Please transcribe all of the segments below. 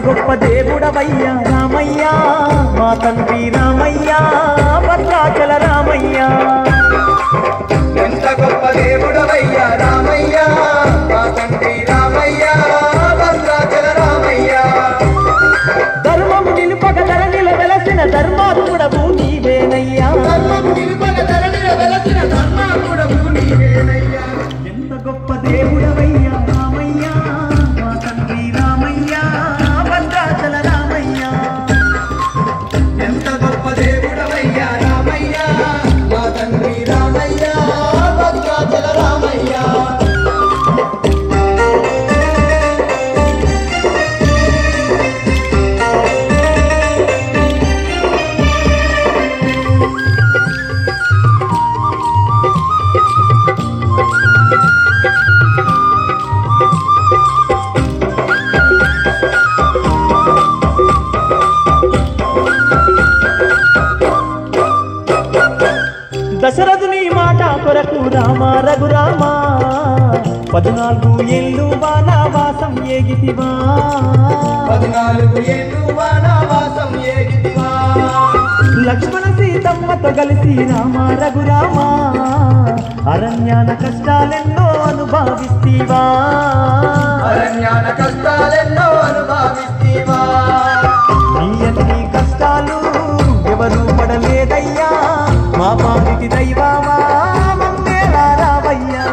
గొప్ప దేవుడవయ్యా రామయ్యా మా తండ్రి రామయ్యా భద్రాచల రామయ్యా ఎంత గొప్ప దేవుడవయ్యా రామయ్యా మా తండ్రి రామయ్యా భద్రాచల రామయ్యా ధర్మము నిలుపక ధరణిలో వెలసిన ధర్మాత్ముడవు నీవేనయ్యా ధర్మము నిలుపక ధరణిలో వెలసిన ధర్మాత్ముడవు నీవేనయ్యా ఎంత గొప్ప దేవుడవయ్యా రామయ్యా మా తండ్రి రామయ్యా భద్రాచల రామయ్యా ఎంత గొప్ప దేవుడవయ్యా రామయ్యా మా తండ్రి రామయ్యా భద్రాచల రామయ్యా దశరథుని మాట కొరకు రామ రఘురామ 14 ఏళ్ళు వానవాసం ఏగితివా 14 ఏళ్ళు వానవాసం ఏగితివా లక్ష్మణ సీతమ్మతో కలిసి రామ రఘురామ అరణ్యాన కష్టాలెన్నో అనుభవిస్తీవా అరణ్యాన కష్టాలెన్నో అనుభవిస్తీవా నీ అన్ని కష్టాలు ఎవరు పడలేదయ్యా మా పాలిటి దైవమా మమ్మేలా రావయ్యా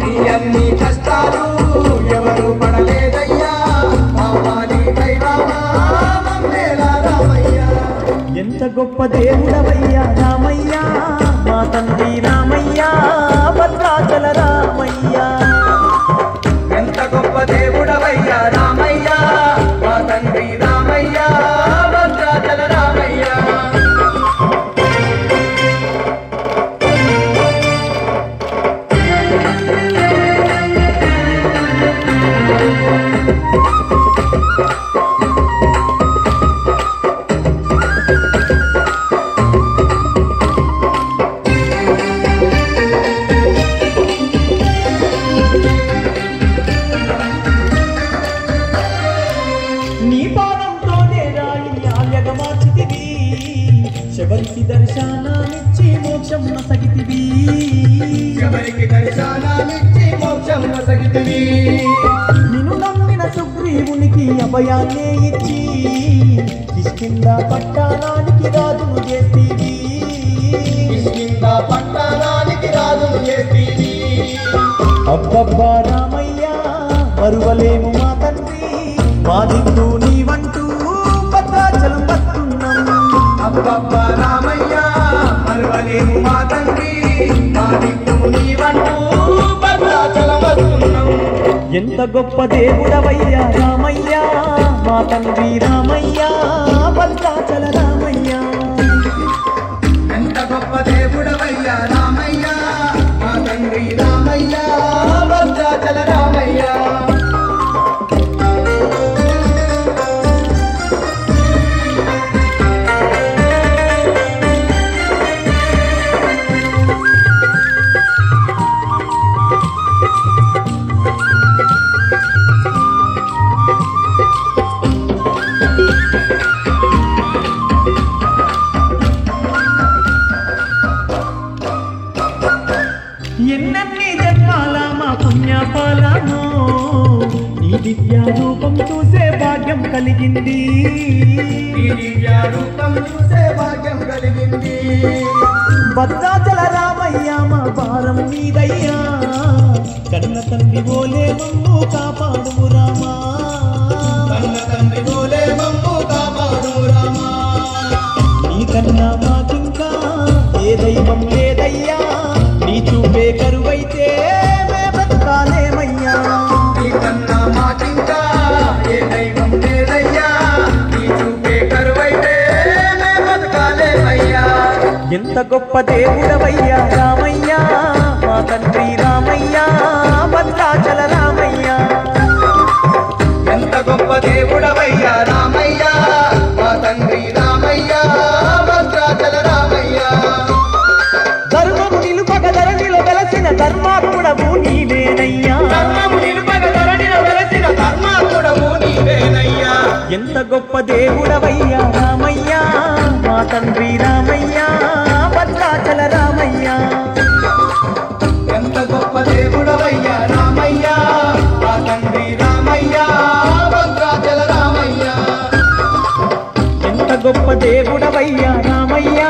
నీ అన్ని కష్టాలు ఎవరు పడలేదయ్యా మా పాలిటి దైవమా మమ్మేలా రావయ్యా ఎంత గొప్ప దేవుడవయ్యా రామయ్యా మా తండ్రి రామయ్యా భద్రాచల రామయ్యా ఎంత గొప్ప దేవుడవయ్యా రామయ్యా మా తండ్రి రామయ్యా భద్రాచల రామయ్యా నీ పాదంతోనే రాయి ఆల్యగా మార్చితివి శబరికి దర్శనాన్నిచ్చి మోక్షం నొసగితివి ఎవరికి దర్శనాన్నిచ్చి మోక్షం నొసగితివి నిన్ను నమ్మిన సుగ్రీవునికి అభయాన్నే ఇచ్చి కిష్కింద పట్టణానికి రాజును చేస్తీవి కిష్కింద పట్టణానికి రాజును చేస్తీవి అబ్బబ్బా రామయ్యా మరువలేము మా తండ్రి మా దిక్కు నీవంటూ భద్రాచలం వస్తున్నాం అబ్బబ్బా రామయ్యా మరువలేము మా తండ్రి మా దిక్కు నీవంటూ భద్రాచలం వస్తున్నాం ఎంత గొప్ప దేవుడవయ్యా రామయ్యా మా తండ్రి రామయ్యా భద్రాచల రామయ్యా ఎంత గొప్ప దేవుడవయ్యా రామయ్యా మా తండ్రి రామయ్యా భద్రాచల రామయ్యా ఎన్నెన్ని జన్మాల మా పుణ్యఫలము నీ దివ్య రూపం చూసే భాగ్యం కలిగింది ఈ దివ్య రూపం చూసే భాగ్యం కలిగింది భద్రాచల రామయ్య మా భారం నీదయ్యా కన్న తండ్రి ఓలే మమ్ము కాపాడుము రామా కన్న తండ్రి ఓలే మమ్ము కాపాడు రామా నీకన్నా మాకింకా ఏ దైవం లేదయ్యా నీ చూపే కరువైతే మే బతకాలేమయ్యా నీకన్నా మాకింకా ఏ దైవం లేదయ్యా నీ చూపే కరువైతే మే బతకాలేమయ్యా ఎంత గొప్ప దేవుడవయ్యా రామయ్యా మా తండ్రి రామయ్యా భద్రాచల రామయ్యా ఎంత గొప్ప దేవుడవయ్యా ఎంత గొప్ప దేవుడవయ్యా రామయ్య మా తండ్రి రామయ్య భద్రాచల రామయ్య ఎంత గొప్ప దేవుడవయ్యా రామయ్య మా తండ్రి రామయ్య భద్రాచల రామయ్య ఎంత గొప్ప దేవుడవయ్యా రామయ్య